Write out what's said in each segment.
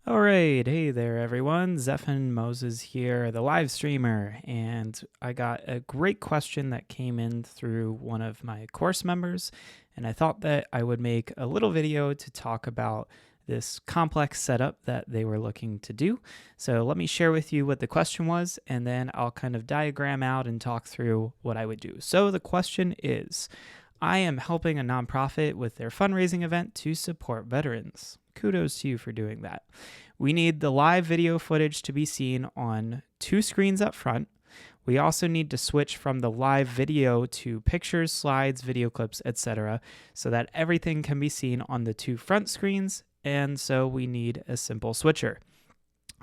All right, hey there everyone, Zephan Moses here, the live streamer, and I got a great question that came in through one of my course members, and I thought that I would make a little video to talk about this complex setup that they were looking to do. So let me share with you what the question was, and then I'll kind of diagram out and talk through what I would do. So the question is, I am helping a nonprofit with their fundraising event to support veterans. Kudos to you for doing that. We need the live video footage to be seen on 2 screens up front. We also need to switch from the live video to pictures, slides, video clips, etc., so that everything can be seen on the 2 front screens, and so we need a simple switcher.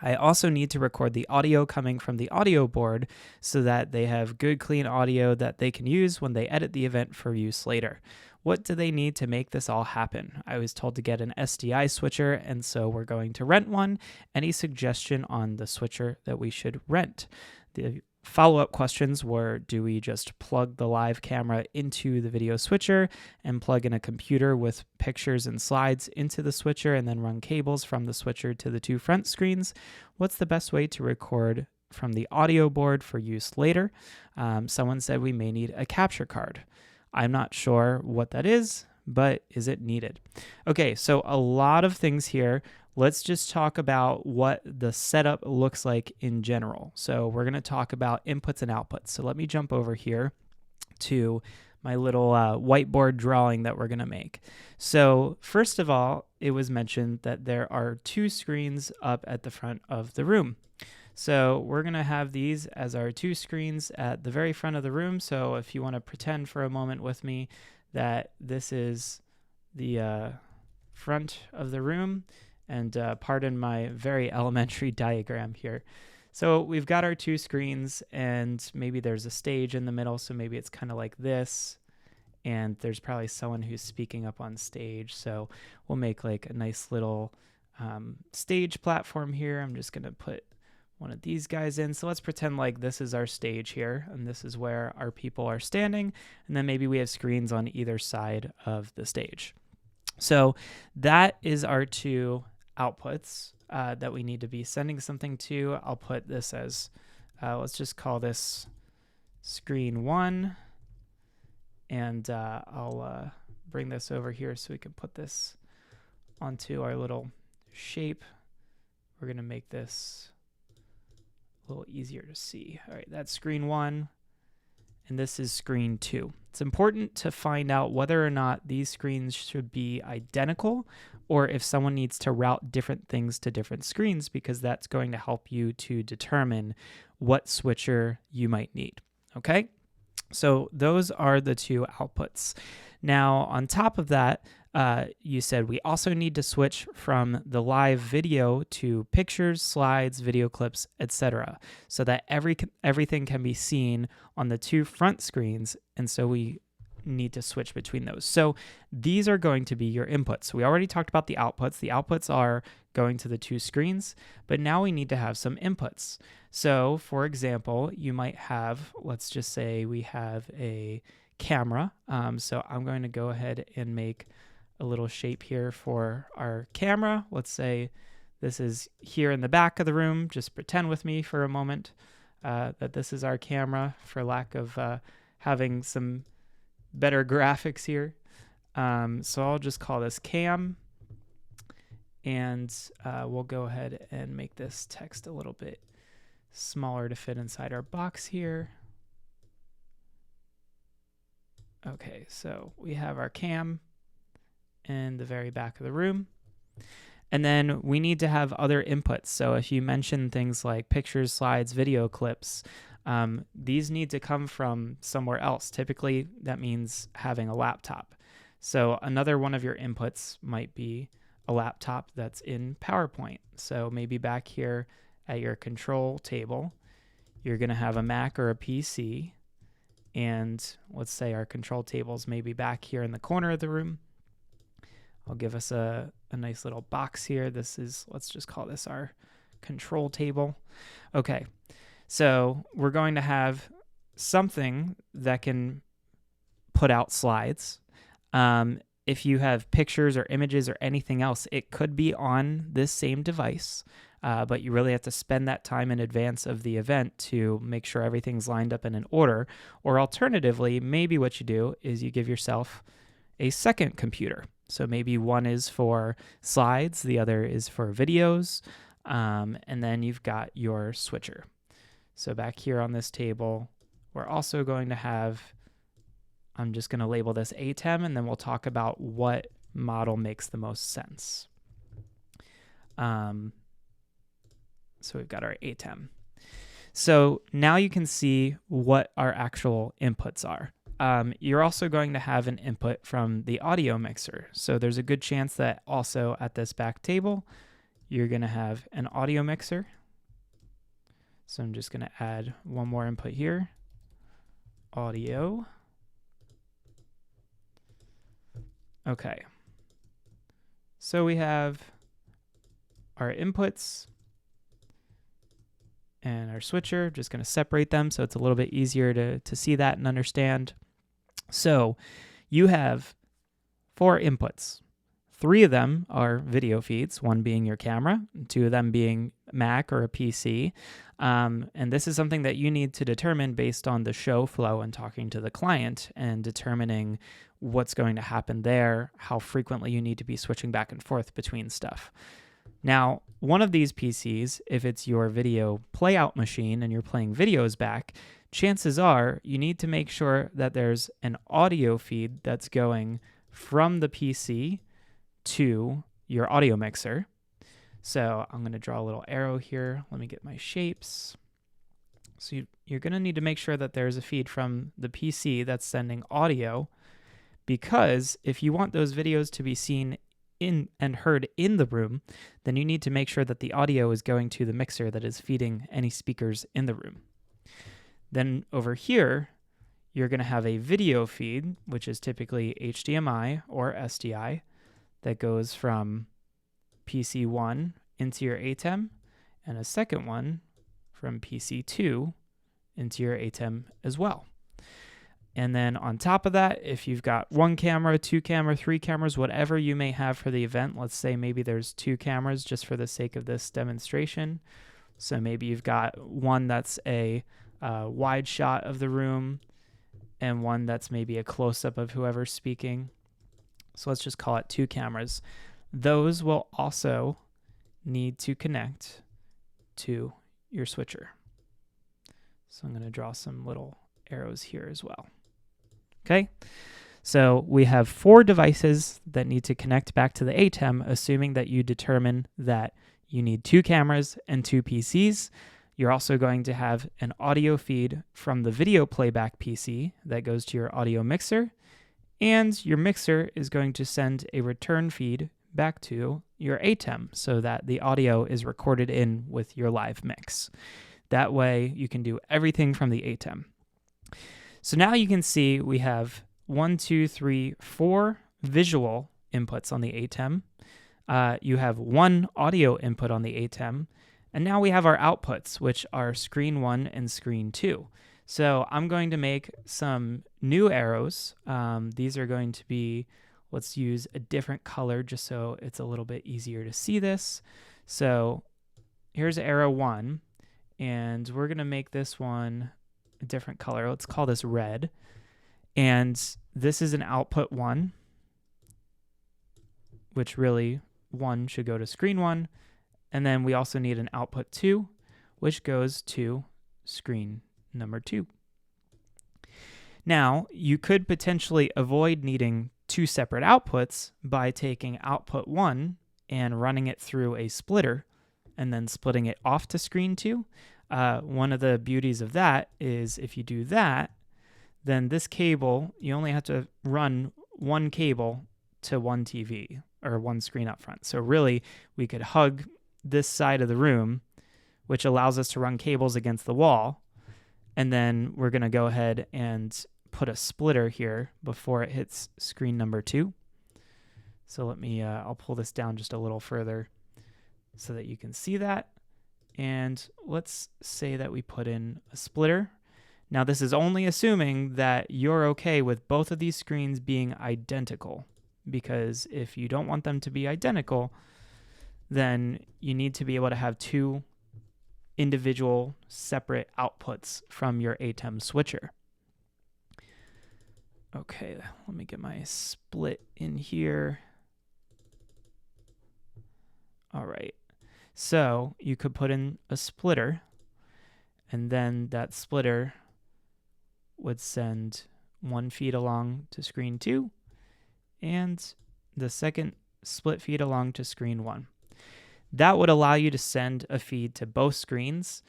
I also need to record the audio coming from the audio board so that they have good, clean audio that they can use when they edit the event for use later. What do they need to make this all happen? I was told to get an SDI switcher, and so we're going to rent one. Any suggestion on the switcher that we should rent? The follow-up questions were, do we just plug the live camera into the video switcher and plug in a computer with pictures and slides into the switcher and then run cables from the switcher to the 2 front screens? What's the best way to record from the audio board for use later? Someone said we may need a capture card. I'm not sure what that is, but is it needed? Okay, so a lot of things here. Let's just talk about what the setup looks like in general. So we're going to talk about inputs and outputs. So let me jump over here to my little whiteboard drawing that we're going to make. So first of all, it was mentioned that there are 2 screens up at the front of the room. So we're going to have these as our 2 screens at the very front of the room. So if you want to pretend for a moment with me that this is the front of the room, and pardon my very elementary diagram here. So we've got our 2 screens, and maybe there's a stage in the middle, so maybe it's kind of like this, and there's probably someone who's speaking up on stage. So we'll make like a nice little stage platform here. I'm just going to put one of these guys in. So let's pretend like this is our stage here, and this is where our people are standing, and then maybe we have screens on either side of the stage. So that is our 2 outputs that we need to be sending something to. I'll put this as, let's just call this screen 1, and I'll bring this over here so we can put this onto our little shape. We're going to make this a little easier to see. All right, that's screen 1, and this is screen 2. It's important to find out whether or not these screens should be identical or if someone needs to route different things to different screens, because that's going to help you to determine what switcher you might need. Okay, so those are the 2 outputs. Now, on top of that, you said we also need to switch from the live video to pictures, slides, video clips, etc., so that everything can be seen on the 2 front screens, and so we need to switch between those. So these are going to be your inputs. We already talked about the outputs. The outputs are going to the 2 screens, but now we need to have some inputs. So for example, you might have, let's just say we have a camera. So I'm going to go ahead and make a little shape here for our camera. Let's say this is here in the back of the room. Just pretend with me for a moment that this is our camera, for lack of having some better graphics here. So I'll just call this cam, and we'll go ahead and make this text a little bit smaller to fit inside our box here. Okay, so we have our cam in the very back of the room. And then we need to have other inputs. So if you mention things like pictures, slides, video clips, these need to come from somewhere else. Typically, that means having a laptop. So another one of your inputs might be a laptop that's in PowerPoint. So maybe back here at your control table, you're going to have a Mac or a PC. And let's say our control table's maybe back here in the corner of the room. I'll give us a nice little box here. This is, let's just call this our control table. Okay, so we're going to have something that can put out slides. If you have pictures or images or anything else, it could be on this same device, but you really have to spend that time in advance of the event to make sure everything's lined up in an order. Or alternatively, maybe what you do is you give yourself a second computer. So maybe one is for slides, the other is for videos, and then you've got your switcher. So back here on this table, we're also going to have, I'm just going to label this ATEM, and then we'll talk about what model makes the most sense. So we've got our ATEM. So now you can see what our actual inputs are. You're also going to have an input from the audio mixer. So there's a good chance that also at this back table, you're going to have an audio mixer. So I'm just going to add one more input here, audio. Okay. So we have our inputs and our switcher. Just going to separate them so it's a little bit easier to see that and understand. So you have 4 inputs. 3 of them are video feeds, one being your camera, 2 of them being Mac or a PC. And this is something that you need to determine based on the show flow and talking to the client and determining what's going to happen there, how frequently you need to be switching back and forth between stuff. Now, one of these PCs, if it's your video playout machine and you're playing videos back, chances are you need to make sure that there's an audio feed that's going from the PC to your audio mixer. So I'm going to draw a little arrow here. Let me get my shapes. So you're going to need to make sure that there's a feed from the PC that's sending audio, because if you want those videos to be seen in and heard in the room, then you need to make sure that the audio is going to the mixer that is feeding any speakers in the room. Then over here, you're going to have a video feed, which is typically HDMI or SDI, that goes from PC 1 into your ATEM, and a second one from PC 2 into your ATEM as well. And then on top of that, if you've got 1 camera, 2 camera, 3 cameras, whatever you may have for the event, let's say maybe there's 2 cameras just for the sake of this demonstration. So maybe you've got one that's a wide shot of the room and one that's maybe a close-up of whoever's speaking. So let's just call it 2 cameras. Those will also need to connect to your switcher. So I'm going to draw some little arrows here as well. Okay, so we have 4 devices that need to connect back to the ATEM, assuming that you determine that you need 2 cameras and 2 PCs. You're also going to have an audio feed from the video playback PC that goes to your audio mixer, and your mixer is going to send a return feed back to your ATEM so that the audio is recorded in with your live mix. That way you can do everything from the ATEM. So now you can see we have 1, 2, 3, 4 visual inputs on the ATEM. You have 1 audio input on the ATEM. And now we have our outputs, which are screen 1 and screen 2. So I'm going to make some new arrows. These are going to be, let's use a different color just so it's a little bit easier to see this. So here's arrow 1, and we're going to make this one a different color. Let's call this red. And this is an output 1, which really 1 should go to screen 1. And then we also need an output 2, which goes to screen number 2. Now, you could potentially avoid needing 2 separate outputs by taking output 1 and running it through a splitter and then splitting it off to screen 2. One of the beauties of that is if you do that, then this cable, you only have to run 1 cable to 1 TV or 1 screen up front. So really, we could hug this side of the room, which allows us to run cables against the wall. And then we're going to go ahead and put a splitter here before it hits screen number 2. So let me, I'll pull this down just a little further so that you can see that. And let's say that we put in a splitter. Now this is only assuming that you're okay with both of these screens being identical. because if you don't want them to be identical, then you need to be able to have two individual separate outputs from your ATEM switcher. Okay, let me get my split in here. All right, so you could put in a splitter, and then that splitter would send one feed along to screen 2 and the second split feed along to screen 1. That would allow you to send a feed to both screens.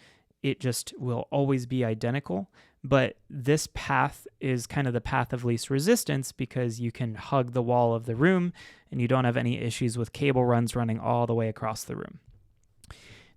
It just will always be identical, but this path is kind of the path of least resistance because you can hug the wall of the room and you don't have any issues with cable runs running all the way across the room.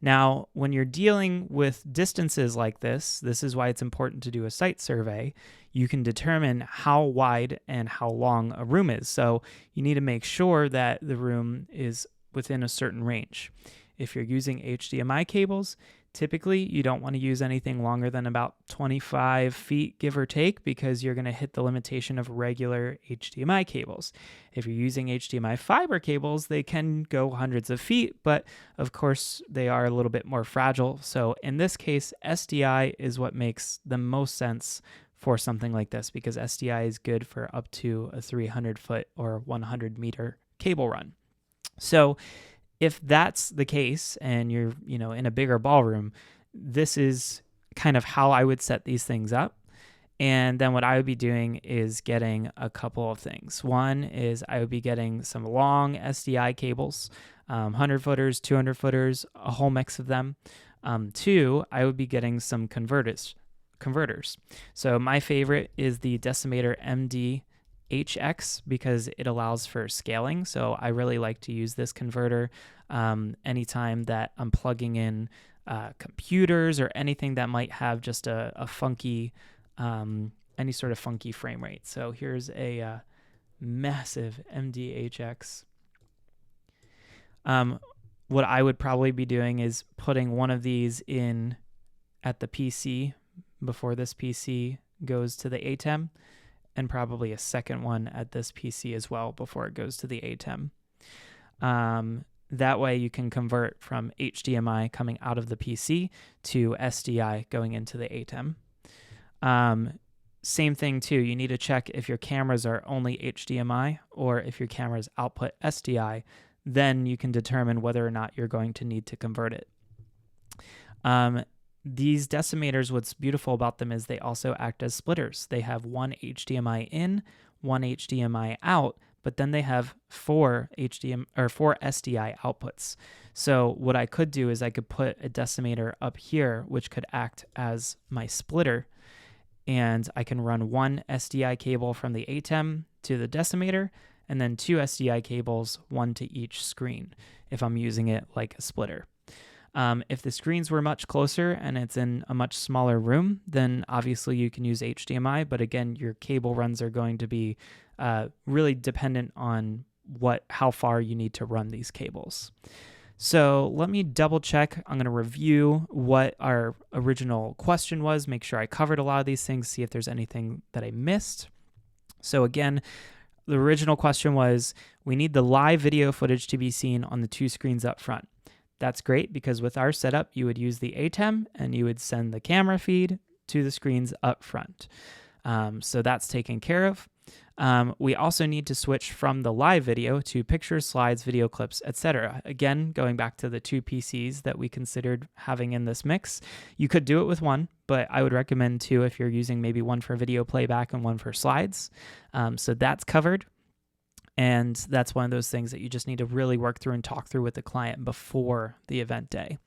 Now, when you're dealing with distances like this is why it's important to do a site survey. You can determine how wide and how long a room is. So you need to make sure that the room is within a certain range. If you're using HDMI cables, typically you don't want to use anything longer than about 25 feet, give or take, because you're going to hit the limitation of regular HDMI cables. If you're using HDMI fiber cables, they can go hundreds of feet, but of course they are a little bit more fragile. So in this case, SDI is what makes the most sense for something like this, because SDI is good for up to a 300-foot or 100-meter cable run. So if that's the case and you're, in a bigger ballroom, this is kind of how I would set these things up. And then what I would be doing is getting a couple of things. One is I would be getting some long SDI cables, 100-footers, 200-footers, a whole mix of them. Two, I would be getting some converters. So my favorite is the Decimator MD HX because it allows for scaling. So I really like to use this converter anytime that I'm plugging in computers or anything that might have just a funky, any sort of funky frame rate. So here's a massive MDHX. What I would probably be doing is putting one of these in at the PC before this PC goes to the ATEM, and probably a second one at this PC as well before it goes to the ATEM. That way you can convert from HDMI coming out of the PC to SDI going into the ATEM. Same thing too, you need to check if your cameras are only HDMI or if your cameras output SDI, then you can determine whether or not you're going to need to convert it. These decimators, what's beautiful about them is they also act as splitters. They have one HDMI in, one HDMI out, but then they have four SDI outputs. So what I could do is I could put a decimator up here, which could act as my splitter, and I can run one SDI cable from the ATEM to the decimator, and then two SDI cables, one to each screen, if I'm using it like a splitter. If the screens were much closer and it's in a much smaller room, then obviously you can use HDMI, but again, your cable runs are going to be really dependent on how far you need to run these cables. So let me double check. I'm going to review what our original question was, make sure I covered a lot of these things, see if there's anything that I missed. So again, the original question was, we need the live video footage to be seen on the two screens up front. That's great because with our setup, you would use the ATEM and you would send the camera feed to the screens up front. So that's taken care of. We also need to switch from the live video to pictures, slides, video clips, etc. Again, going back to the two PCs that we considered having in this mix, you could do it with one, but I would recommend two if you're using maybe one for video playback and one for slides. So that's covered. And that's one of those things that you just need to really work through and talk through with the client before the event day.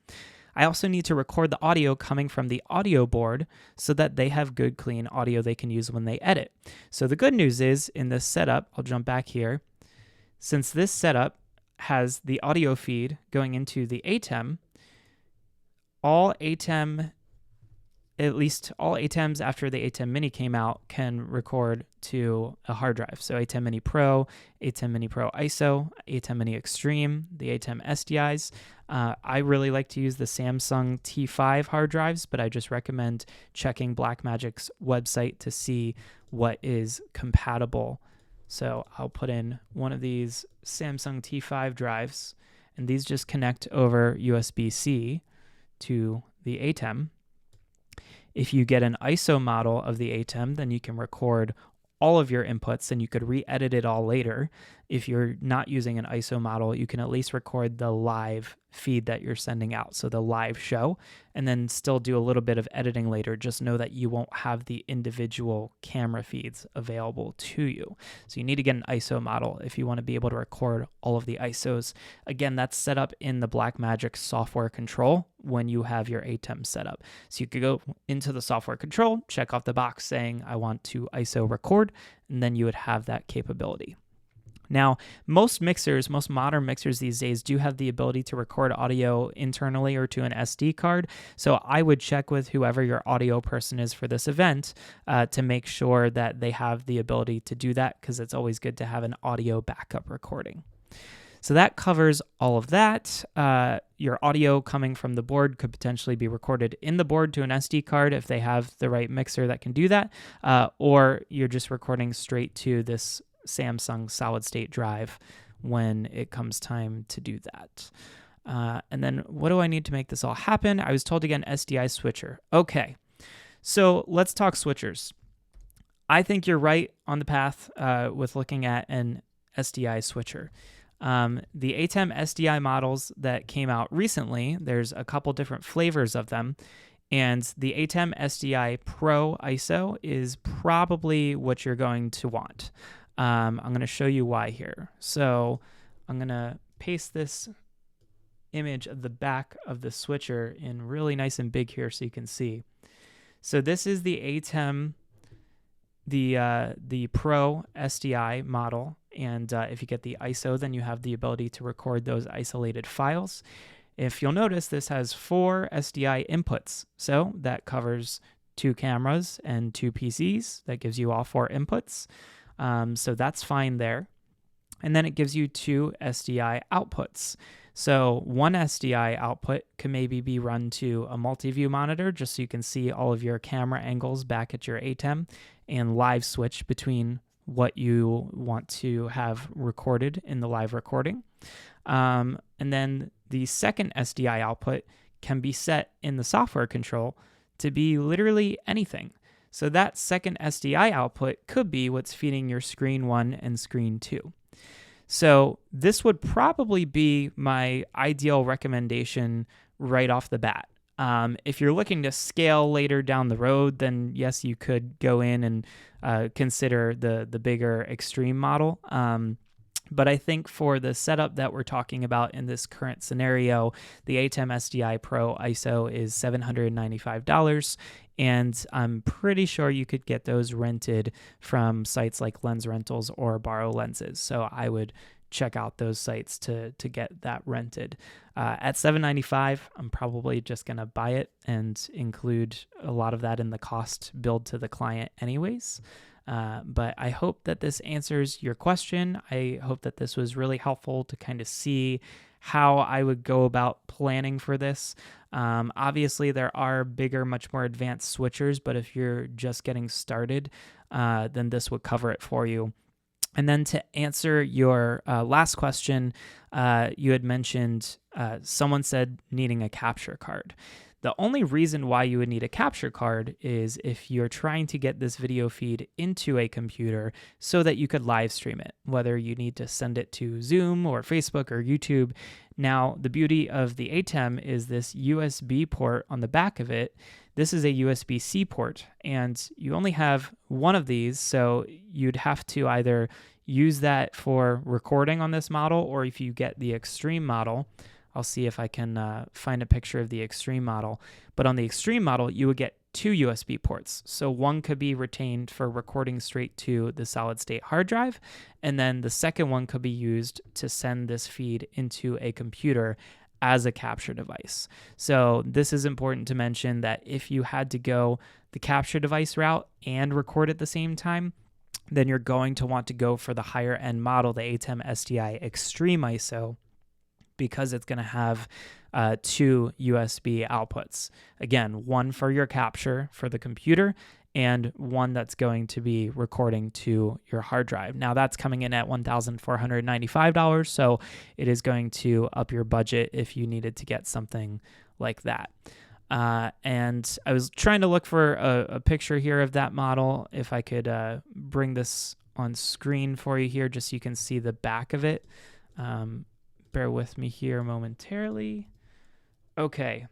I also need to record the audio coming from the audio board so that they have good, clean audio they can use when they edit. So the good news is in this setup, I'll jump back here. Since this setup has the audio feed going into the ATEM, at least all ATEMs after the ATEM Mini came out can record to a hard drive. So ATEM Mini Pro, ATEM Mini Pro ISO, ATEM Mini Extreme, the ATEM SDIs. I really like to use the Samsung T5 hard drives, but I just recommend checking Blackmagic's website to see what is compatible So I'll put in one of these Samsung T5 drives, and these just connect over USB-C to the ATEM. If you get an ISO model of the ATEM, then you can record all of your inputs and you could re-edit it all later. If you're not using an ISO model, you can at least record the live feed that you're sending out, so the live show, and then still do a little bit of editing later. Just know that you won't have the individual camera feeds available to you. So you need to get an ISO model if you want to be able to record all of the ISOs. Again, that's set up in the Blackmagic software control when you have your ATEM set up. So you could go into the software control, check off the box saying I want to ISO record, and then you would have that capability. Now, most modern mixers these days do have the ability to record audio internally or to an SD card. So I would check with whoever your audio person is for this event to make sure that they have the ability to do that, because it's always good to have an audio backup recording. So that covers all of that. Your audio coming from the board could potentially be recorded in the board to an SD card if they have the right mixer that can do that, or you're just recording straight to this Samsung solid state drive when it comes time to do that. And then what do I need to make this all happen? I was told to get an SDI switcher. Okay, so let's talk switchers. I think you're right on the path with looking at an SDI switcher. The ATEM SDI models that came out recently, there's a couple different flavors of them, and the ATEM SDI Pro ISO is probably what you're going to want. I'm going to show you why here. So I'm going to paste this image of the back of the switcher in really nice and big here so you can see. So this is the ATEM, the Pro SDI model, and if you get the ISO, then you have the ability to record those isolated files. If you'll notice, this has 4 SDI inputs, so that covers 2 cameras and 2 PCs. That gives you all 4 inputs. So that's fine there. And then it gives you 2 SDI outputs. So one SDI output can maybe be run to a multi-view monitor just so you can see all of your camera angles back at your ATEM and live switch between what you want to have recorded in the live recording. And then the second SDI output can be set in the software control to be literally anything. So that second SDI output could be what's feeding your screen 1 and screen 2. So this would probably be my ideal recommendation right off the bat. If you're looking to scale later down the road, then yes, you could go in and consider the bigger extreme model. But I think for the setup that we're talking about in this current scenario, the ATEM SDI Pro ISO is $795, and I'm pretty sure you could get those rented from sites like Lens Rentals or Borrow Lenses. So I would check out those sites to get that rented. At $795, I'm probably just going to buy it and include a lot of that in the cost billed to the client anyways. But I hope that this answers your question. I hope that this was really helpful to kind of see how I would go about planning for this. Obviously, there are bigger, much more advanced switchers, but if you're just getting started, then this would cover it for you. And then to answer your last question, you had mentioned someone said needing a capture card. The only reason why you would need a capture card is if you're trying to get this video feed into a computer so that you could live stream it, whether you need to send it to Zoom or Facebook or YouTube. Now, the beauty of the ATEM is this USB port on the back of it. This is a USB-C port, and you only have one of these, so you'd have to either use that for recording on this model, or if you get the Extreme model, I'll see if I can find a picture of the Extreme model. But on the Extreme model, you would get 2 USB ports. So one could be retained for recording straight to the solid state hard drive, and then the second one could be used to send this feed into a computer as a capture device. So this is important to mention that if you had to go the capture device route and record at the same time, then you're going to want to go for the higher end model, the ATEM SDI Extreme ISO, because it's going to have 2 USB outputs. Again, one for your capture for the computer, and one that's going to be recording to your hard drive. Now that's coming in at $1,495, so it is going to up your budget if you needed to get something like that. And I was trying to look for a picture here of that model, if I could bring this on screen for you here just so you can see the back of it. Bear with me here momentarily. Okay.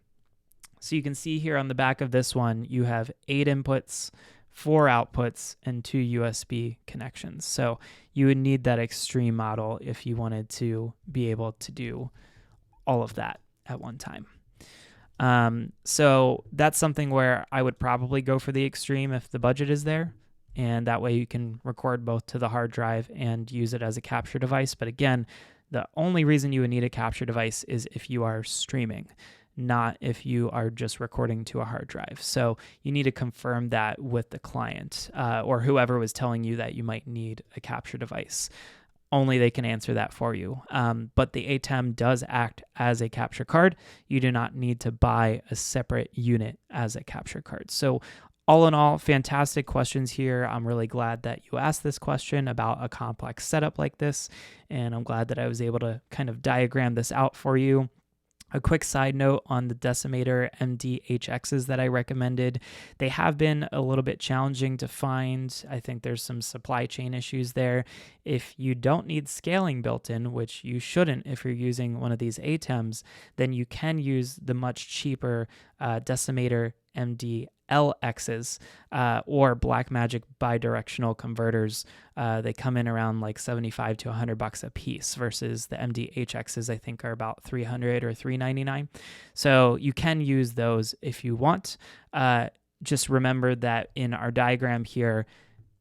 So you can see here on the back of this one, you have 8 inputs, 4 outputs, and 2 USB connections. So you would need that extreme model if you wanted to be able to do all of that at one time. So that's something where I would probably go for the extreme if the budget is there. And that way you can record both to the hard drive and use it as a capture device. But again, the only reason you would need a capture device is if you are streaming, not if you are just recording to a hard drive. So you need to confirm that with the client or whoever was telling you that you might need a capture device. Only they can answer that for you. But the ATEM does act as a capture card. You do not need to buy a separate unit as a capture card. So all in all, fantastic questions here. I'm really glad that you asked this question about a complex setup like this, and I'm glad that I was able to kind of diagram this out for you. A quick side note on the Decimator MDHXs that I recommended. They have been a little bit challenging to find. I think there's some supply chain issues there. If you don't need scaling built in, which you shouldn't if you're using one of these ATEMs, then you can use the much cheaper Decimator MDLXs or Blackmagic bidirectional converters. They come in around like $75 to $100 a piece versus the MDHXs I think are about $300 or $399. So you can use those if you want. Just remember that in our diagram here,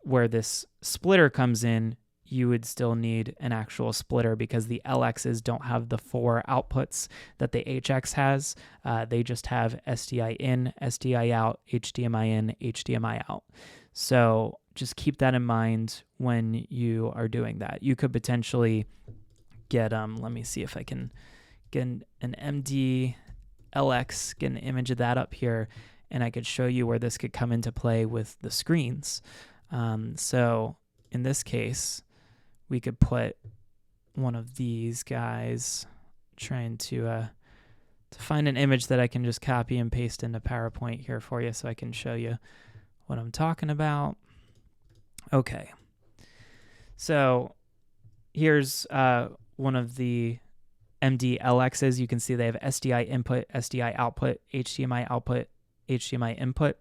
where this splitter comes in, you would still need an actual splitter because the LXs don't have the 4 outputs that the HX has. They just have SDI in, SDI out, HDMI in, HDMI out. So just keep that in mind when you are doing that. You could potentially get, let me see if I can get an MD-LX, get an image of that up here, and I could show you where this could come into play with the screens. So in this case, we could put one of these guys, trying to find an image that I can just copy and paste into PowerPoint here for you so I can show you what I'm talking about. Okay. So here's one of the MD-LXs. You can see they have SDI input, SDI output, HDMI output, HDMI input.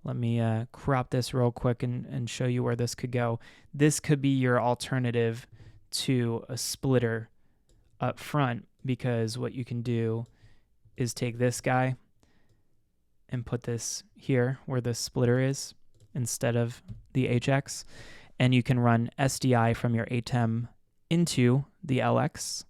Let me crop this real quick and show you where this could go. This could be your alternative to a splitter up front, because what you can do is take this guy and put this here where the splitter is instead of the HX, and you can run SDI from your ATEM into the LX,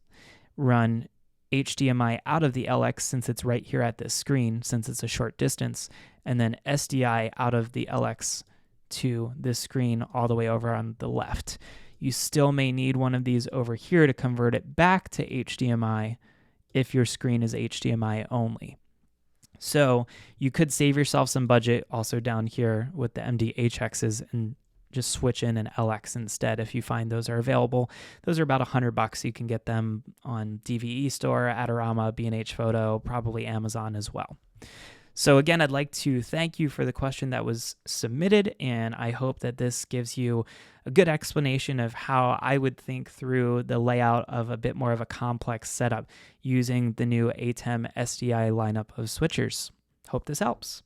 run HDMI out of the LX since it's right here at this screen, since it's a short distance, and then SDI out of the LX to this screen all the way over on the left. You still may need one of these over here to convert it back to HDMI if your screen is HDMI only. So you could save yourself some budget also down here with the MDHXs and just switch in an LX instead if you find those are available. Those are about $100. You can get them on DVE Store, Adorama, B&H Photo, probably Amazon as well. So again, I'd like to thank you for the question that was submitted, and I hope that this gives you a good explanation of how I would think through the layout of a bit more of a complex setup using the new ATEM SDI lineup of switchers. Hope this helps.